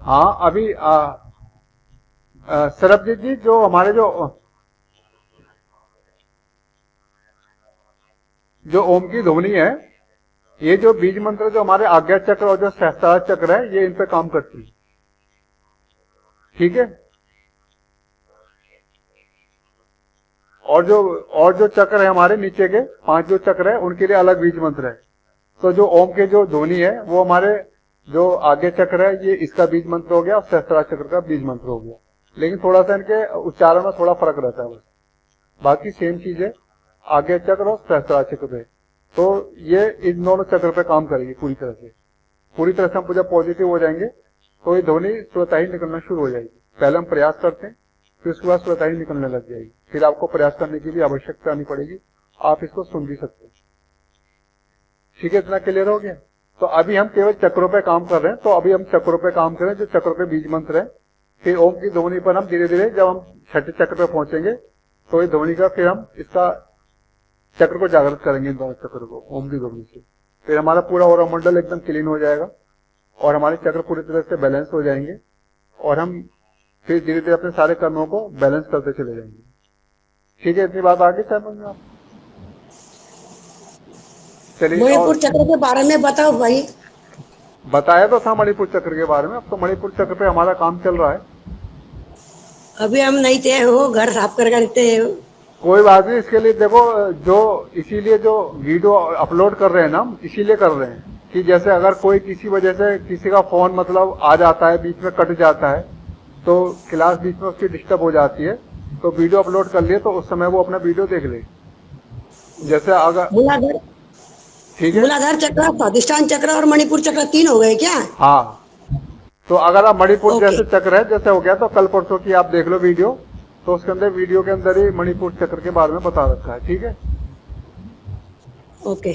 हाँ अभी सरबजीत जी, जो हमारे जो जो ओम की ध्वनि है, ये जो बीज मंत्र जो हमारे आज्ञा चक्र और जो सहस्त्रार चक्र है, ये इन पे काम करती है। ठीक है। और जो चक्र है हमारे नीचे के 5 जो चक्र है, उनके लिए अलग बीज मंत्र है। तो जो ओम के जो ध्वनि है वो हमारे जो आगे चक्र है, ये इसका बीज मंत्र हो गया, और सहस्त्रार चक्र का बीज मंत्र हो गया। लेकिन थोड़ा सा इनके उच्चारण में थोड़ा फर्क रहता है बस, बाकी सेम चीज है, आगे चक्र और सहस्त्रार चक्र पे। तो ये इन दोनों चक्र पे काम करेगी पूरी तरह से हम जब पॉजिटिव हो जाएंगे तो ये ध्वनि स्वतः ही निकलना शुरू हो जाएगी। पहले हम प्रयास करते हैं, फिर उसके बाद स्वतः ही निकलने लग जाएगी। फिर आपको प्रयास करने की भी आवश्यकता नहीं पड़ेगी, आप इसको सुन भी सकते हैं। ठीक है, इतना क्लियर हो गया। तो अभी हम केवल चक्रों पे काम कर रहे हैं, तो अभी हम चक्रों पे काम करें, जो चक्रों पे बीज मंत्र है। फिर ओम की ध्वनि पर हम धीरे धीरे जब हम छठे चक्र पे पहुंचेंगे, तो ये ध्वनि का फिर हम इसका चक्र को जागृत करेंगे, इन दोनों चक्र को ओम की ध्वनि से। फिर हमारा पूरा ऑरा मंडल एकदम क्लीन हो जाएगा, और हमारे चक्र पूरी तरह से बैलेंस हो जाएंगे, और हम फिर धीरे धीरे अपने सारे कर्मों को बैलेंस करते चले जाएंगे। ठीक है, इतनी बात आगे समझ में आप? चलिए। मणिपुर और चक्र के बारे में बताओ भाई। बताया तो था मणिपुर चक्र के बारे में, अब तो मणिपुर चक्र पे हमारा काम चल रहा है। अभी हम नहीं थे, हो घर साफ कर करते हो। कोई बात नहीं, इसके लिए देखो, जो इसीलिए जो वीडियो अपलोड कर रहे हैं ना, हम इसीलिए कर रहे हैं कि जैसे अगर कोई किसी वजह से किसी का फोन मतलब आ जाता है, बीच में कट जाता है, तो क्लास बीच में उसकी डिस्टर्ब हो जाती है, तो वीडियो अपलोड कर लिए तो उस समय वो अपना वीडियो देख ले। जैसे अगर मूलाधार ठीक है। मूलाधार चक्र, स्वादिष्टान चक्र और मणिपुर चक्र 3 हो गए क्या? हाँ, तो अगर आप मणिपुर ओके जैसे चक्र है, जैसे हो गया, तो कल परसों की आप देख लो वीडियो, तो उसके अंदर वीडियो के अंदर ही मणिपुर चक्र के बारे में बता रखा है। ठीक है। ओके।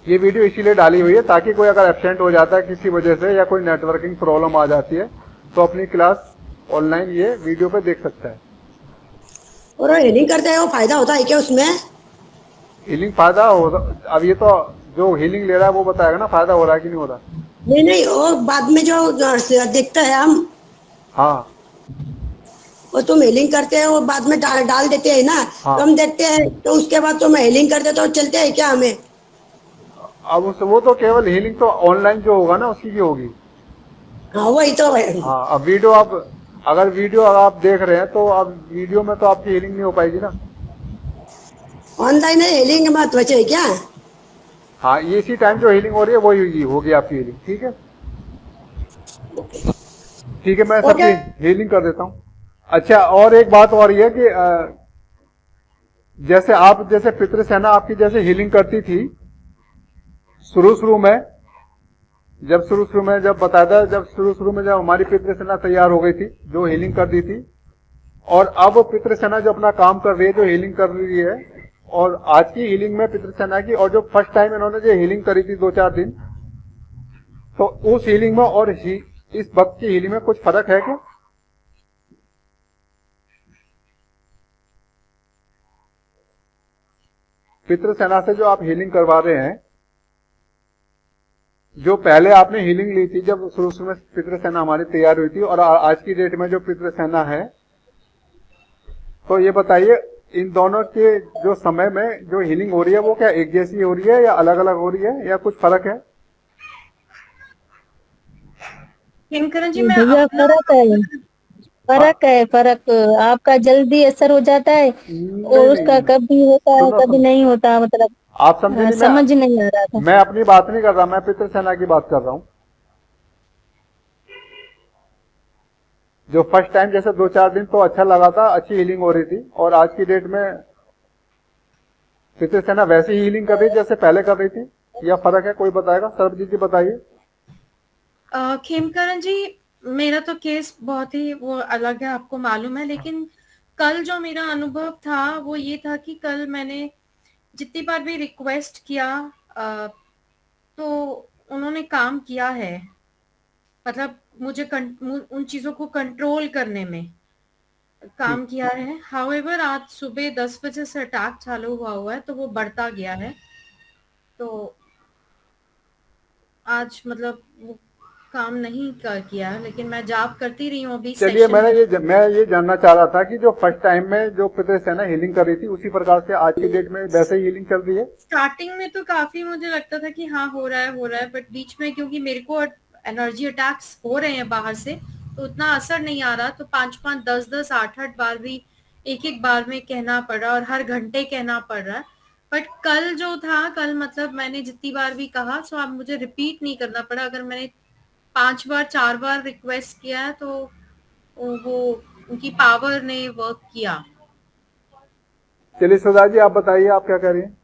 ये वीडियो इसीलिए डाली हुई है ताकि कोई अगर एब्सेंट हो जाता है किसी वजह से, या कोई नेटवर्किंग प्रॉब्लम आ जाती है, तो अपनी क्लास ऑनलाइन ये वीडियो पे देख सकता है। और हीलिंग करते हैं, वो फायदा होता है क्या उसमें? हीलिंग फायदा हो, अब ये तो जो हीलिंग ले रहा है वो बताएगा ना फायदा हो रहा है कि नहीं हो रहा। नहीं नहीं, वो बाद में जो देखते हैं हम, हाँ वो तुम हीलिंग करते हैं, वो बाद में डाल देते हैं ना, तो हाँ। हम देखते हैं, तो उसके बाद तुम हीलिंग करते तो चलते हैं क्या हमें? अब वो तो केवल हीलिंग तो ऑनलाइन जो होगा ना उसकी की होगी। हाँ वही तो है। हाँ, अब वीडियो आप अगर वीडियो अगर आप देख रहे हैं, तो अब वीडियो में तो आपकी हीलिंग नहीं हो पाएगी ना। ऑनलाइन है हीलिंग महत्व है क्या? हाँ, ये इसी टाइम जो हीलिंग हो रही है वही होगी आपकी हीलिंग। ठीक है। ठीक है, मैं ओके। सबकी हीलिंग कर देता हूँ। अच्छा, और एक बात और ये है कि जैसे आप जैसे पितृसेना आपकी जैसे हीलिंग करती थी शुरू शुरू में, जब बताया था, जब शुरू में जब हमारी पितृसेना तैयार हो गई थी, जो हीलिंग कर दी थी, और अब पितृसेना जो अपना काम कर रही है, जो हीलिंग कर रही है, और आज की हीलिंग में पितृसेना की, और जो फर्स्ट टाइम इन्होंने जो हीलिंग करी थी 2-4 दिन, तो उस हीलिंग में और इस वक्त की हीलिंग में कुछ फर्क है क्या? पितृसेना से जो आप हीलिंग करवा रहे हैं, जो पहले आपने हीलिंग ली थी जब शुरू शुरू में पितृसेना हमारी तैयार हुई थी, और आज की डेट में जो पितृसेना है, तो ये बताइए, इन दोनों के जो समय में जो हीलिंग हो रही है वो क्या एक जैसी हो रही है, या अलग अलग हो रही है, या कुछ फर्क है? हिमकरण जी, मैं भैया अपना फर्क है, हाँ, फर्क है, फर्क। आपका जल्दी असर हो जाता है नहीं और नहीं, उसका कभी होता है, सुनो कभी सुनो, नहीं होता, मतलब आप समझे नहीं, समझ नहीं आ रहा था। मैं अपनी बात नहीं कर रहा, मैं पितृसेना की बात कर रहा हूँ। जो फर्स्ट टाइम जैसे 2-4 दिन तो अच्छा लगा था, अच्छी हीलिंग हो रही थी, और आज की डेट में पितृसेना वैसी हीलिंग कर रही है जैसे पहले कर रही थी, या फर्क है? कोई बताएगा? सरबजीत जी बताइए। खेमकरण जी, मेरा तो केस बहुत ही वो अलग है, आपको मालूम है। लेकिन कल जो मेरा अनुभव था वो ये था कि कल मैंने जितनी बार भी रिक्वेस्ट किया, तो उन्होंने काम किया है। मतलब मुझे उन चीजों को कंट्रोल करने में ठीक। काम किया है। हाउएवर आज सुबह 10 बजे से अटैक चालू हुआ है, तो वो बढ़ता गया है। तो आज मतलब काम नहीं किया, लेकिन मैं जाप करती रही हूँ अभी चलिए, सेशन। मैं ये जानना चाह रहा था कि जो फर्स्ट टाइम में जो पितृसेना हीलिंग कर रही थी उसी प्रकार से आज की डेट में वैसे ही हीलिंग चल रही है? स्टार्टिंग में तो काफी मुझे लगता था कि हाँ हो रहा है, बट बीच में क्योंकि मेरे को एनर्जी अटैक्स हो रहे हैं बाहर से, तो उतना असर नहीं आ रहा, तो 5-5, 10-10, 8-8 बार भी एक बार में कहना पड़ रहा और हर घंटे कहना पड़ रहा है। बट कल जो था, कल मतलब मैंने जितनी बार भी कहा, सो अब मुझे रिपीट नहीं करना पड़ा। अगर मैंने 5 बार 4 बार रिक्वेस्ट किया है तो वो उनकी पावर ने वर्क किया। चलिए सुधा जी, आप बताइए आप क्या कह रही हैं?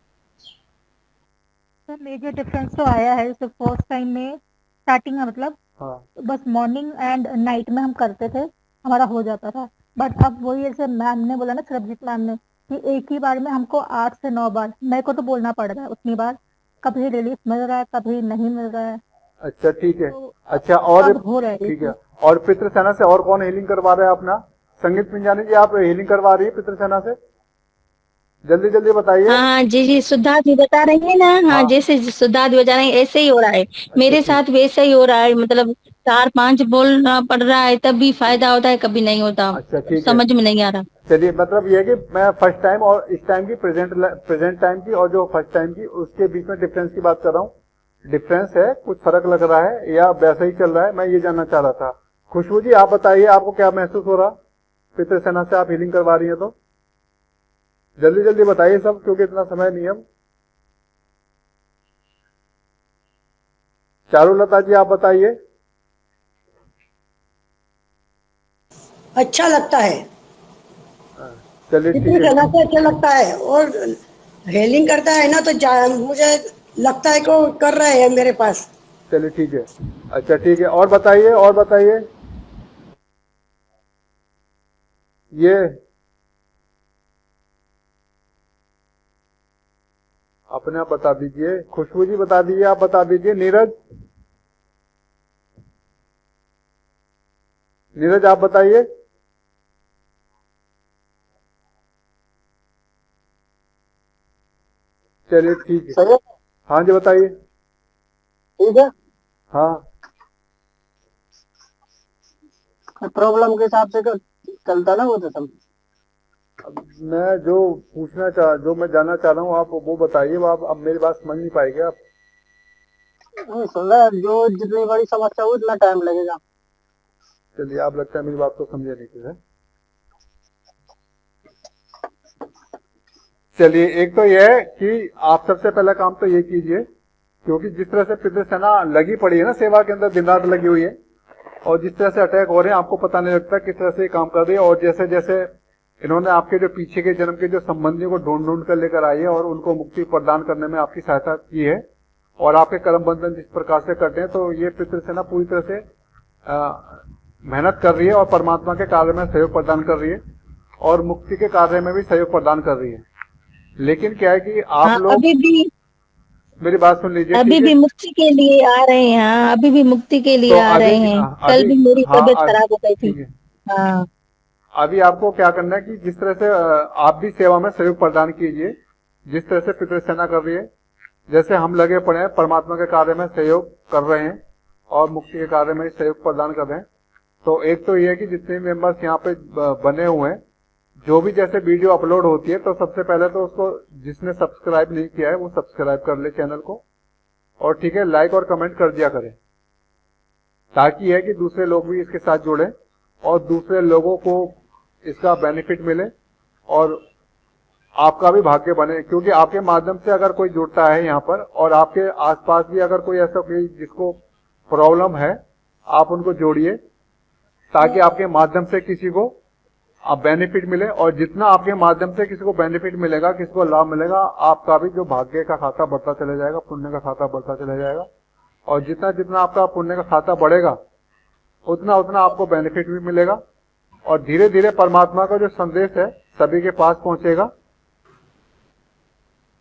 सर मेजर डिफरेंस तो आया है। जैसे फर्स्ट टाइम में स्टार्टिंग में मतलब हाँ, बस मॉर्निंग एंड नाइट में हम करते थे, हमारा हो जाता था। बट अब वही जैसे मैम ने बोला ना, सरबजीत मैम ने, कि एक ही बार में हमको 8 से 9 बार मेरे को तो बोलना पड़ रहा है उतनी बार। कभी रिलीफ मिल रहा है, कभी नहीं मिल रहा है। अच्छा ठीक है। तो अच्छा, और अब हो रहा है ठीक ये। है। और पितृसेना से और कौन हीलिंग करवा रहा है अपना? संगीत पिंजानी जी, आप हीलिंग करवा रही है पितृसेना से? जल्दी जल्दी बताइए। हाँ हाँ जी जी, सुधा जी बता रही है ना। हाँ, हाँ, जैसे सुधा जी बता रही है ऐसे ही हो रहा है। अच्छा मेरे ठीक। साथ वैसा ही हो रहा है, मतलब 4-5 बोलना पड़ रहा है, तब भी फायदा होता है, कभी नहीं होता। अच्छा ठीक है। समझ में नहीं आ रहा। चलिए, मतलब ये है कि मैं फर्स्ट टाइम और इस टाइम की प्रेजेंट टाइम की और जो फर्स्ट टाइम की उसके बीच में डिफरेंस की बात कर रहा हूँ। डिफरेंस है, कुछ फर्क लग रहा है या वैसा ही चल रहा है, मैं ये जानना चाह रहा था। खुशबू जी, आप बताइए आपको क्या महसूस हो रहा पितृसेना से आप हीलिंग करवा रही है तो? जल्दी जल्दी बताइए सब, क्योंकि इतना समय नहीं है। चारुलता जी, आप बताइए। अच्छा लगता है, चलिए ठीक कितनी है। सेना से अच्छा लगता है। और हेलिंग करता है ना तो मुझे लगता है कि वो कर रहे हैं मेरे पास। चलिए ठीक है। अच्छा ठीक है, और बताइए, और बताइए। ये अपने आप बता दीजिए। खुशबू जी बता दीजिए, आप बता दीजिए। नीरज, नीरज आप बताइए। चलिए ठीक है। सही है। हाँ जी, बताइए। ठीक है। हाँ, प्रॉब्लम के हिसाब से चलता ना वो तो सब। अब मैं जो मैं जानना चाह रहा हूँ आप वो बताइए। आप अब मेरी बात समझ नहीं पाएंगे आप। सुन रहा है, जो जितनी बड़ी समस्या हो उतना टाइम लगेगा। चलिए, आप लगता है मेरी बात को समझे नहीं थे। चलिए, एक तो यह है कि आप सबसे पहला काम तो ये कीजिए, क्योंकि जिस तरह से पितृसेना लगी पड़ी है ना सेवा के अंदर, दिन रात लगी हुई है, और जिस तरह से अटैक हो रहे हैं आपको पता नहीं लगता किस तरह से ये काम कर रही है। और जैसे जैसे इन्होंने आपके जो पीछे के जन्म के जो संबंधियों को ढूंढ ढूंढ कर लेकर आई है और उनको मुक्ति प्रदान करने में आपकी सहायता की है, और आपके कर्म बंधन जिस प्रकार से करते हैं, तो ये पितृसेना पूरी तरह से मेहनत कर रही है और परमात्मा के कार्य में सहयोग प्रदान कर रही है और मुक्ति के कार्य में भी सहयोग प्रदान कर रही है। लेकिन क्या है कि आप हाँ, लोग अभी भी मेरी बात सुन लीजिए। अभी ठीक भी है, मुक्ति के लिए आ रहे हैं। हाँ, अभी भी मुक्ति के लिए तो आ रहे हैं। कल भी मेरी तबीयत खराब हो गई थी। ठीक है। हाँ, अभी आपको क्या करना है कि जिस तरह से आप भी सेवा में सहयोग प्रदान कीजिए, जिस तरह से पितृसेना कर रही है, जैसे हम लगे पड़े हैं परमात्मा के कार्य में सहयोग कर रहे हैं और मुक्ति के कार्य में सहयोग प्रदान कर रहे हैं। तो एक तो ये है कि जितने मेंबर्स यहाँ पे बने हुए हैं, जो भी जैसे वीडियो अपलोड होती है, तो सबसे पहले तो उसको जिसने सब्सक्राइब नहीं किया है वो सब्सक्राइब कर ले चैनल को, और ठीक है, लाइक और कमेंट कर दिया करें, ताकि है कि दूसरे लोग भी इसके साथ जुड़े और दूसरे लोगों को इसका बेनिफिट मिले और आपका भी भाग्य बने। क्योंकि आपके माध्यम से अगर कोई जुड़ता है यहाँ पर, और आपके आसपास भी अगर कोई ऐसा कोई जिसको प्रॉब्लम है, आप उनको जोड़िए, ताकि आपके माध्यम से किसी को बेनिफिट मिले। और जितना आपके माध्यम से किसी को बेनिफिट मिलेगा, किसी को लाभ मिलेगा, आपका भी जो भाग्य का खाता बढ़ता चला जाएगा, पुण्य का खाता बढ़ता चला जाएगा। और जितना जितना आपका पुण्य का खाता बढ़ेगा, उतना उतना आपको बेनिफिट भी मिलेगा, और धीरे धीरे परमात्मा का जो संदेश है सभी के पास पहुंचेगा।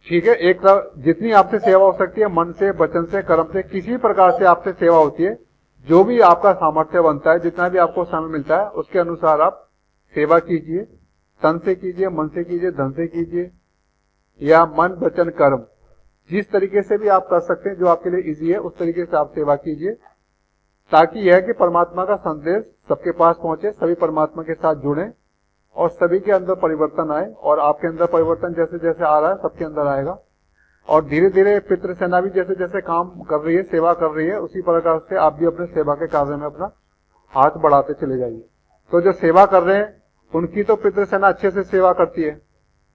ठीक है, एक तरफ जितनी आपसे सेवा हो सकती है, मन से, वचन से, कर्म से, किसी प्रकार से आपसे सेवा होती है, जो भी आपका सामर्थ्य बनता है, जितना भी आपको समय मिलता है, उसके अनुसार आप सेवा कीजिए। तन से कीजिए, मन से कीजिए, धन से कीजिए, या मन, वचन, कर्म, जिस तरीके से भी आप कर सकते हैं, जो आपके लिए इजी है, उस तरीके से आप सेवा कीजिए। ताकि यह कि परमात्मा का संदेश सबके पास पहुंचे, सभी परमात्मा के साथ जुड़े और सभी के अंदर परिवर्तन आए। और आपके अंदर परिवर्तन जैसे जैसे आ रहा है सबके अंदर आएगा। और धीरे धीरे पितृसेना भी जैसे जैसे काम कर रही है, सेवा कर रही है, उसी प्रकार से आप भी अपने सेवा के कार्य में अपना हाथ बढ़ाते चले जाइए। तो जो सेवा कर रहे हैं उनकी तो पितृसेना अच्छे से सेवा करती है,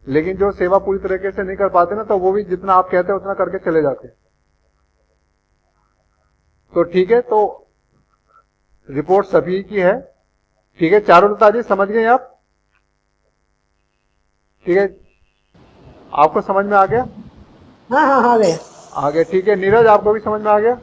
लेकिन जो सेवा पूरी तरीके से नहीं कर पाते ना, तो वो भी जितना आप कहते हैं उतना करके चले जाते हैं। तो ठीक है, तो रिपोर्ट सभी की है। ठीक है चारुलता जी, समझ गए आप? ठीक है, आपको समझ में आ गया? हाँ हाँ हाँ गया। आ गया, ठीक है। नीरज, आपको भी समझ में आ गया?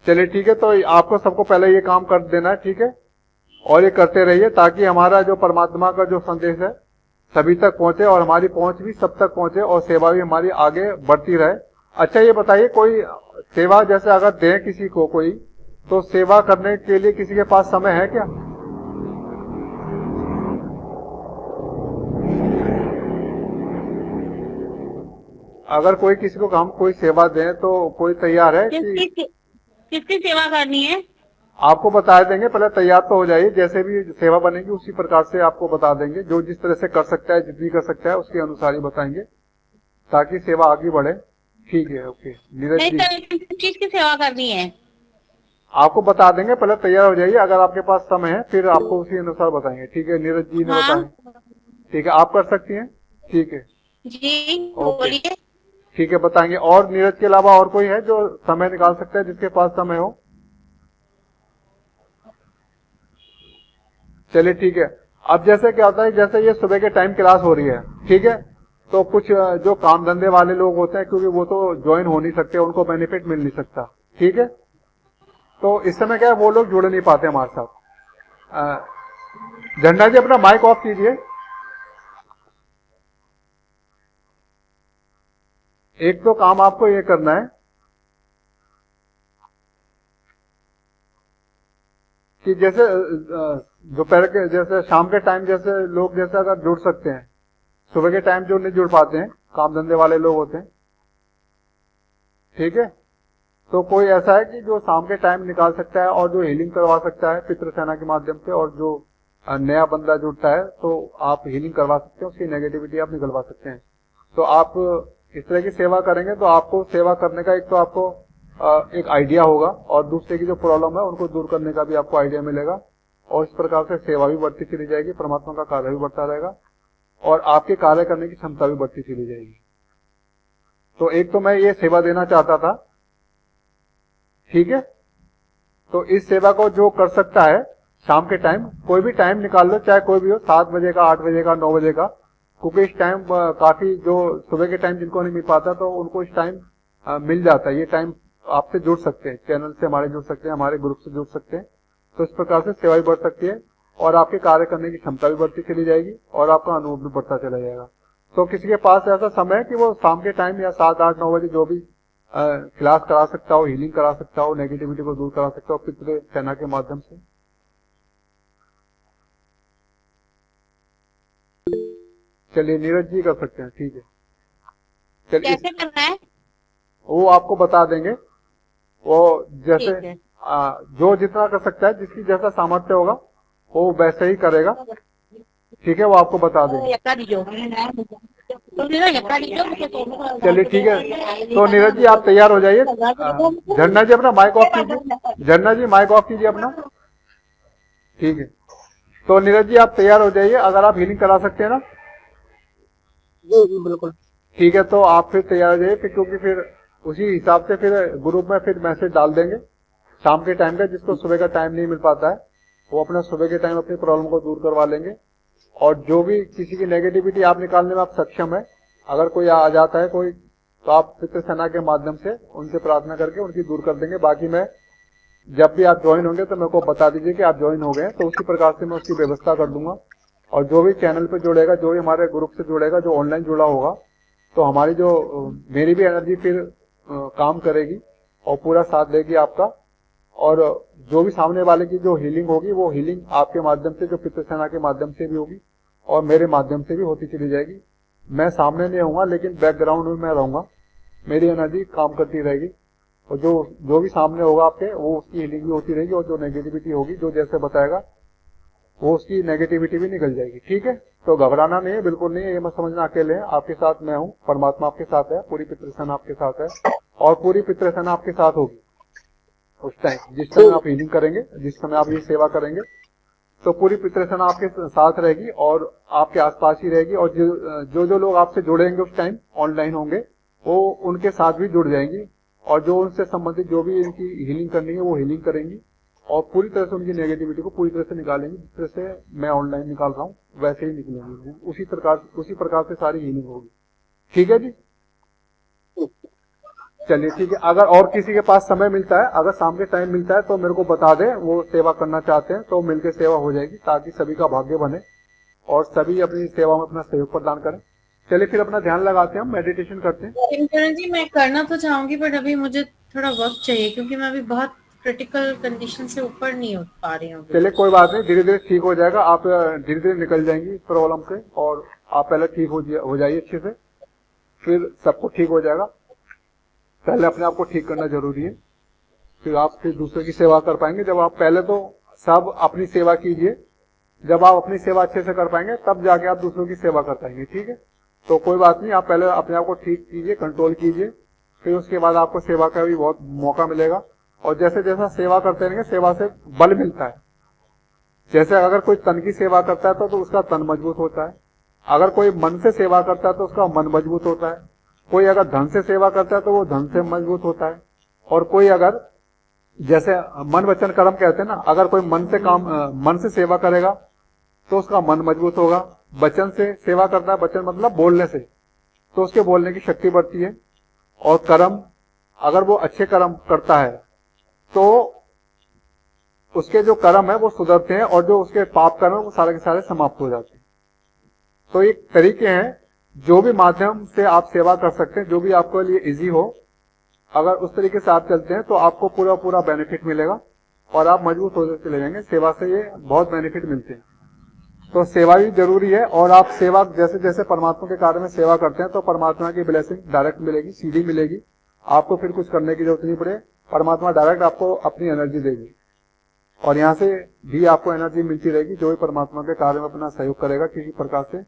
चलिए ठीक है, तो आपको सबको पहले ये काम कर देना है, ठीक है, और ये करते रहिए ताकि हमारा जो परमात्मा का जो संदेश है सभी तक पहुंचे और हमारी पहुंच भी सब तक पहुंचे और सेवा भी हमारी आगे बढ़ती रहे। अच्छा ये बताइए, कोई सेवा जैसे अगर दें किसी को कोई, तो सेवा करने के लिए किसी के पास समय है क्या? अगर कोई किसी को हम कोई सेवा दें तो कोई तैयार है कि किसकी सेवा करनी है? आपको बता देंगे, पहले तैयार तो हो जाइए, जैसे भी सेवा बनेगी उसी प्रकार से आपको बता देंगे। जो जिस तरह से कर सकता है, जितनी कर सकता है उसके अनुसार ही बताएंगे ताकि सेवा आगे बढ़े। ठीक है, ओके। नीरज जी, किस चीज की सेवा करनी है? आपको बता देंगे, पहले तैयार हो जाइए। अगर आपके पास समय है फिर आपको उसी अनुसार बताएंगे। ठीक है, नीरज जी ने बताया। ठीक है, आप कर सकती हैं। ठीक है जी, ओके, बोलिए। ठीक है, बताएंगे। और नीरज के अलावा और कोई है जो समय निकाल सकता है, जिसके पास समय हो? चलिए ठीक है। अब जैसे क्या होता है, जैसे ये सुबह के टाइम क्लास हो रही है, ठीक है, तो कुछ जो काम धंधे वाले लोग होते हैं, क्योंकि वो तो ज्वाइन हो नहीं सकते, उनको बेनिफिट मिल नहीं सकता, ठीक है, तो इस समय क्या है, वो लोग जुड़ नहीं पाते हमारे साथ। झंडा जी अपना माइक ऑफ कीजिए। एक तो काम आपको ये करना है कि जैसे दोपहर के, जैसे शाम के टाइम जैसे लोग जैसे अगर जुड़ सकते हैं, सुबह के टाइम जो नहीं जुड़ पाते हैं, काम धंधे वाले लोग होते हैं, ठीक है, तो कोई ऐसा है कि जो शाम के टाइम निकाल सकता है और जो हीलिंग करवा सकता है पितृसेना के माध्यम से, और जो नया बंदा जुड़ता है तो आप हीलिंग करवा सकते हैं, उसकी नेगेटिविटी आप निकलवा सकते हैं। तो आप इस तरह की सेवा करेंगे तो आपको सेवा करने का एक तो आपको एक आइडिया होगा, और दूसरे की जो प्रॉब्लम है उनको दूर करने का भी आपको आइडिया मिलेगा, और इस प्रकार से सेवा भी बढ़ती चली जाएगी, परमात्मा का कार्य भी बढ़ता रहेगा, और आपके कार्य करने की क्षमता भी बढ़ती चली जाएगी। तो एक तो मैं ये सेवा देना चाहता था, ठीक है, तो इस सेवा को जो कर सकता है शाम के टाइम, कोई भी टाइम निकाल लो, चाहे कोई भी हो, 7 बजे का, 8 बजे का, 9 बजे का, क्योंकि इस टाइम काफी जो सुबह के टाइम जिनको नहीं मिल पाता तो उनको इस टाइम मिल जाता है। ये टाइम आपसे जुड़ सकते हैं, चैनल से हमारे जुड़ सकते हैं, हमारे ग्रुप से जुड़ सकते हैं, तो इस प्रकार से सेवा भी बढ़ सकती है और आपके कार्य करने की क्षमता भी बढ़ती चली जाएगी और आपका अनुभव भी बढ़ता चला जाएगा। तो किसी के पास ऐसा समय है कि वो शाम के टाइम या 7, 8, 9 बजे जो भी क्लास करा सकता हो, हीलिंग करा सकता हो, नेगेटिविटी को दूर करा सकता हो पितृ सेना के माध्यम से? चलिए नीरज जी कर सकते हैं, ठीक है। चलिए कैसे करना है? वो आपको बता देंगे, वो जैसे ठीक है। जो जितना कर सकता है, जिसकी जैसा सामर्थ्य होगा वो वैसे ही करेगा, ठीक है, वो आपको बता देंगे। चलिए ठीक है, तो नीरज जी आप तैयार हो जाइए। झरना जी अपना माइक ऑफ कीजिए, झरना जी माइक ऑफ कीजिए अपना, ठीक है। तो नीरज जी आप तैयार हो जाइए, अगर आप हीलिंग करा सकते हैं ना? जी बिल्कुल। ठीक है, तो आप फिर तैयार हो जाइए, क्योंकि फिर उसी हिसाब से फिर ग्रुप में फिर मैसेज डाल देंगे शाम के टाइम का। जिसको सुबह का टाइम नहीं मिल पाता है वो अपना सुबह के टाइम अपनी प्रॉब्लम को दूर करवा लेंगे, और जो भी किसी की नेगेटिविटी आप निकालने में आप सक्षम है, अगर कोई आ जाता है कोई, तो आप पितृ सेना के माध्यम से उनसे प्रार्थना करके उनकी दूर कर देंगे। बाकी मैं जब भी आप ज्वाइन होंगे तो मेरे को बता दीजिए कि आप ज्वाइन हो गए, तो उसी प्रकार से मैं उसकी व्यवस्था कर दूंगा। और जो भी चैनल पे जुड़ेगा, जो भी हमारे ग्रुप से जुड़ेगा, जो ऑनलाइन जुड़ा होगा, तो हमारी जो मेरी भी एनर्जी फिर काम करेगी और पूरा साथ देगी आपका, और जो भी सामने वाले की जो हीलिंग होगी वो हीलिंग आपके माध्यम से, जो पितृ सेना के माध्यम से भी होगी और मेरे माध्यम से भी होती चली जाएगी। मैं सामने नहीं रहूंगा, लेकिन बैकग्राउंड में मैं रहूंगा, मेरी एनर्जी काम करती रहेगी, और जो जो भी सामने होगा आपके, वो उसकी हीलिंग भी होती रहेगी, और जो नेगेटिविटी होगी, जो जैसे बताएगा, वो उसकी नेगेटिविटी भी निकल जाएगी। ठीक है, तो घबराना नहीं है, बिल्कुल नहीं है, ये मत समझना अकेले हैं, आपके साथ मैं हूँ, परमात्मा आपके साथ है, पूरी पितृसेना आपके साथ है, और पूरी पितृसेना आपके साथ होगी उस टाइम जिस समय आप हीलिंग करेंगे, जिस समय आप ये सेवा करेंगे, तो पूरी पितृसेना आपके साथ रहेगी और आपके आसपास ही रहेगी, और जो लोग आपसे जुड़ेंगे उस टाइम ऑनलाइन होंगे, वो उनके साथ भी जुड़ जाएंगी, और जो उनसे संबंधित जो भी इनकी हीलिंग करनी है वो हीलिंग करेंगी, और पूरी तरह से उनकी नेगेटिविटी को पूरी तरह से निकालेंगे। जिस तरह से मैं ऑनलाइन निकाल रहा हूँ वैसे ही निकलेंगे, उसी प्रकार से सारी हीलिंग होगी। ठीक है जी, चलिए ठीक है। अगर और किसी के पास समय मिलता है, अगर शाम के टाइम मिलता है, तो मेरे को बता दे, वो सेवा करना चाहते हैं तो मिलकर सेवा हो जाएगी, ताकि सभी का भाग्य बने और सभी अपनी सेवा में अपना सहयोग प्रदान करें। चलिए फिर अपना ध्यान लगाते हैं, हम मेडिटेशन करते हैं। किरण जी, मैं करना तो चाहूंगी, बट अभी मुझे थोड़ा वक्त चाहिए, क्योंकि मैं अभी बहुत क्रिटिकल कंडीशन से ऊपर नहीं उठ पा रही हूँ। चलिए कोई बात नहीं, धीरे धीरे ठीक हो जाएगा, आप धीरे धीरे निकल जाएंगी इस प्रॉब्लम से, और आप पहले ठीक हो जाइए अच्छे से, फिर सबको ठीक हो जाएगा। पहले अपने आप को ठीक करना जरूरी है, फिर दूसरे की सेवा कर पाएंगे। जब आप पहले तो सब अपनी सेवा कीजिए, जब आप अपनी सेवा अच्छे से कर पाएंगे तब जाके आप दूसरों की सेवा कर पाएंगे। ठीक है, तो कोई बात नहीं, आप पहले अपने आप को ठीक कीजिए, कंट्रोल कीजिए, फिर उसके बाद आपको सेवा का भी बहुत मौका मिलेगा। और जैसे जैसा सेवा करते रहेंगे, सेवा से बल मिलता है। जैसे अगर कोई तन की सेवा करता है तो उसका तन मजबूत होता है, अगर कोई मन से सेवा करता है तो उसका मन मजबूत होता है, कोई अगर धन से सेवा करता है तो वो धन से मजबूत होता है, और कोई अगर, जैसे मन वचन कर्म कहते हैं ना, अगर कोई मन से सेवा करेगा तो उसका मन मजबूत होगा। वचन से सेवा करता है, वचन मतलब बोलने से, तो उसके बोलने की शक्ति बढ़ती है। और कर्म, अगर वो अच्छे कर्म करता है तो उसके जो कर्म है वो सुधरते हैं, और जो उसके पाप कर्म है वो सारे के सारे समाप्त हो जाते हैं। तो एक तरीके हैं, जो भी माध्यम से आप सेवा कर सकते हैं, जो भी आपके लिए इजी हो, अगर उस तरीके से आप चलते हैं तो आपको पूरा पूरा बेनिफिट मिलेगा, और आप मजबूत होते चले जाएंगे। सेवा से ये बहुत बेनिफिट मिलते हैं, तो सेवा भी जरूरी है। और आप सेवा जैसे जैसे परमात्मा के कार्य में सेवा करते हैं तो परमात्मा की ब्लेसिंग डायरेक्ट मिलेगी, सीधी मिलेगी, आपको फिर कुछ करने की जरूरत नहीं पड़े, परमात्मा डायरेक्ट आपको अपनी एनर्जी देगी, और यहाँ से भी आपको एनर्जी मिलती रहेगी। जो भी परमात्मा के कार्य में अपना सहयोग करेगा, किसी प्रकार से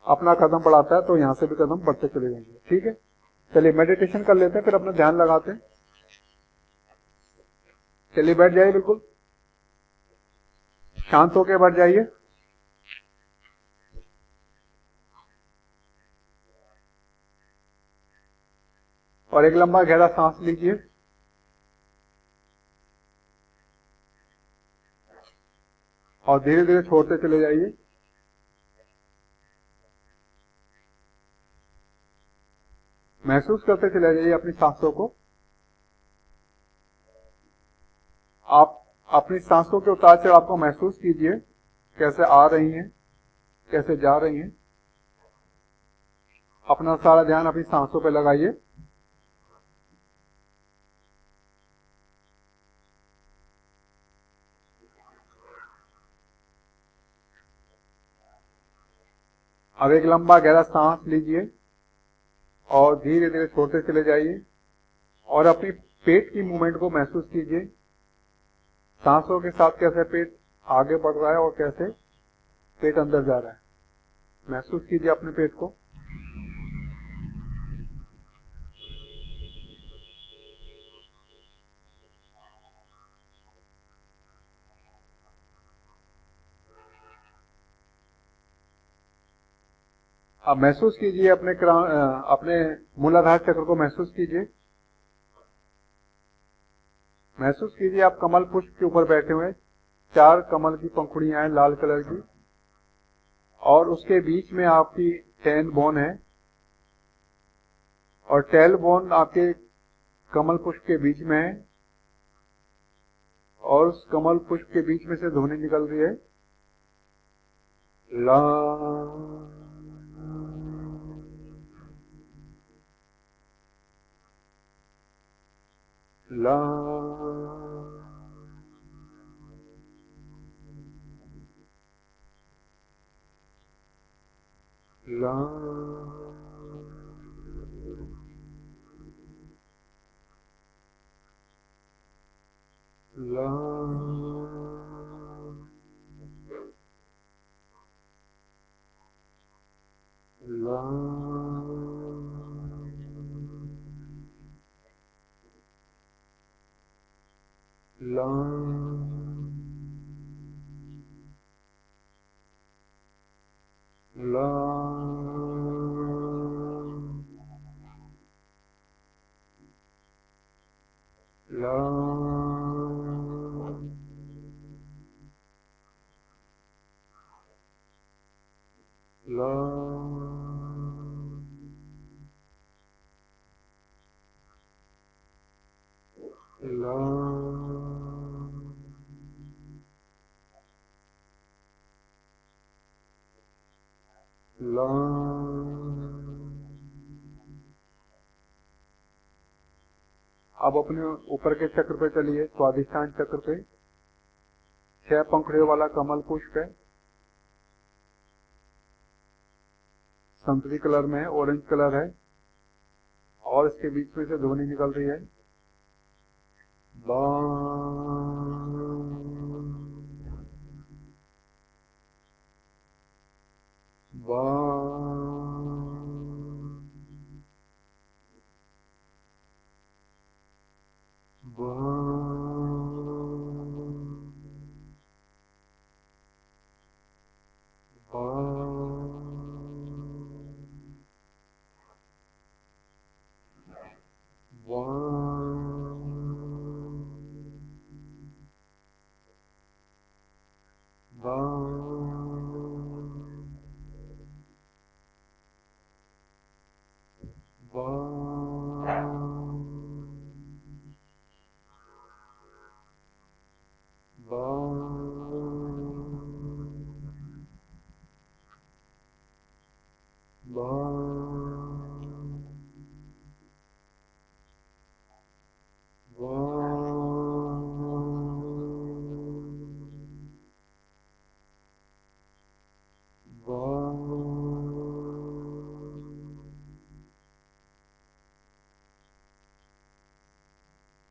अपना कदम बढ़ाता है, तो यहाँ से भी कदम बढ़ते चले जाएंगे। ठीक है, चलिए मेडिटेशन कर लेते हैं, फिर अपना ध्यान लगाते हैं। चलिए बैठ जाइए, बिल्कुल शांत होकर बैठ जाइए। और एक लंबा गहरा सांस लीजिए, और धीरे धीरे छोड़ते चले जाइए। महसूस करते चले जाइए अपनी सांसों को। आप अपनी सांसों के उतार चढ़ाव को महसूस कीजिए, कैसे आ रही हैं, कैसे जा रही हैं। अपना सारा ध्यान अपनी सांसों पे लगाइए। अब एक लंबा गहरा सांस लीजिए और धीरे धीरे छोड़ते चले जाइए, और अपनी पेट की मूवमेंट को महसूस कीजिए। सांसों के साथ कैसे पेट आगे बढ़ रहा है और कैसे पेट अंदर जा रहा है, महसूस कीजिए अपने पेट को। अब महसूस कीजिए अपने मूलाधार चक्र को महसूस कीजिए। महसूस कीजिए आप कमल पुष्प के ऊपर बैठे हुए, 4 कमल की पंखुड़ियां हैं लाल कलर की, और उसके बीच में आपकी टेल बोन है, और टेल बोन आपके कमल पुष्प के बीच में है, और उस कमल पुष्प के बीच में से ध्वनि निकल रही है, ला ला ला। अब अपने ऊपर के चक्र पे चलिए, स्वादिष्ठान चक्र पे 6 पंखुड़ियों वाला कमल पुष्प है, संतरी कलर में है, ऑरेंज कलर है, और इसके बीच में से ध्वनि निकल रही है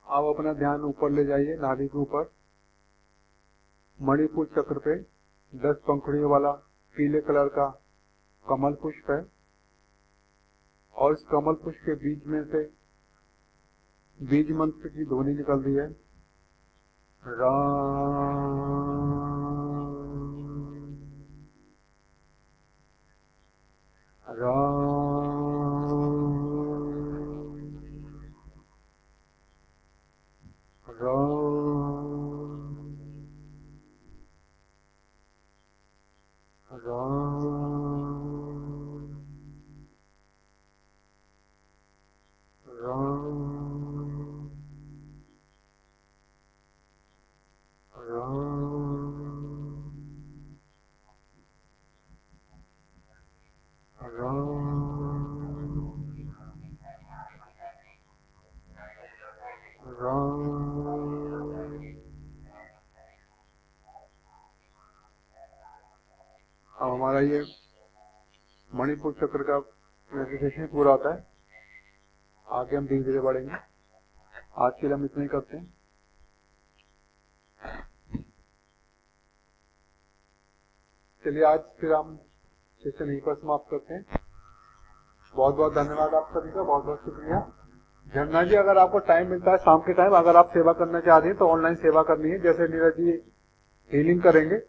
अब अपना ध्यान ऊपर ले जाइए, नाभि के ऊपर मणिपुर चक्र पे 10 पंखुड़ियों वाला पीले कलर का कमल पुष्प है, और इस कमल पुष्प के बीच में से बीज मंत्र की ध्वनि निकल रही है अब हमारा ये मणिपुर चक्र का मेडिटेशन पूरा होता है। आगे हम धीरे धीरे बढ़ेंगे। आज के लिए हम इतना ही करते हैं। चलिए आज फिर हम सेशन यहीं पर समाप्त करते हैं। बहुत बहुत धन्यवाद आप सभी का, बहुत बहुत शुक्रिया। झरना जी, अगर आपको टाइम मिलता है शाम के टाइम, अगर आप सेवा करना चाहते हैं तो ऑनलाइन सेवा करनी है। जैसे नीरज जी हीलिंग करेंगे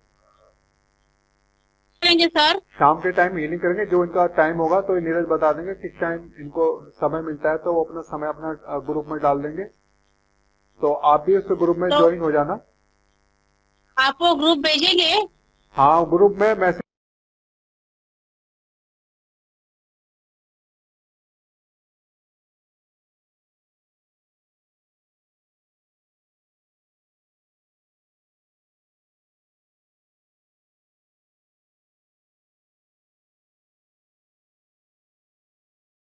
सर, शाम के टाइम हीलिंग करेंगे। जो इनका टाइम होगा तो नीरज बता देंगे किस टाइम इनको समय मिलता है, तो वो अपना समय अपना ग्रुप में डाल देंगे। तो आप भी उस ग्रुप में ज्वाइन हो जाना। आप वो ग्रुप भेजेंगे? हाँ, ग्रुप में मैसेज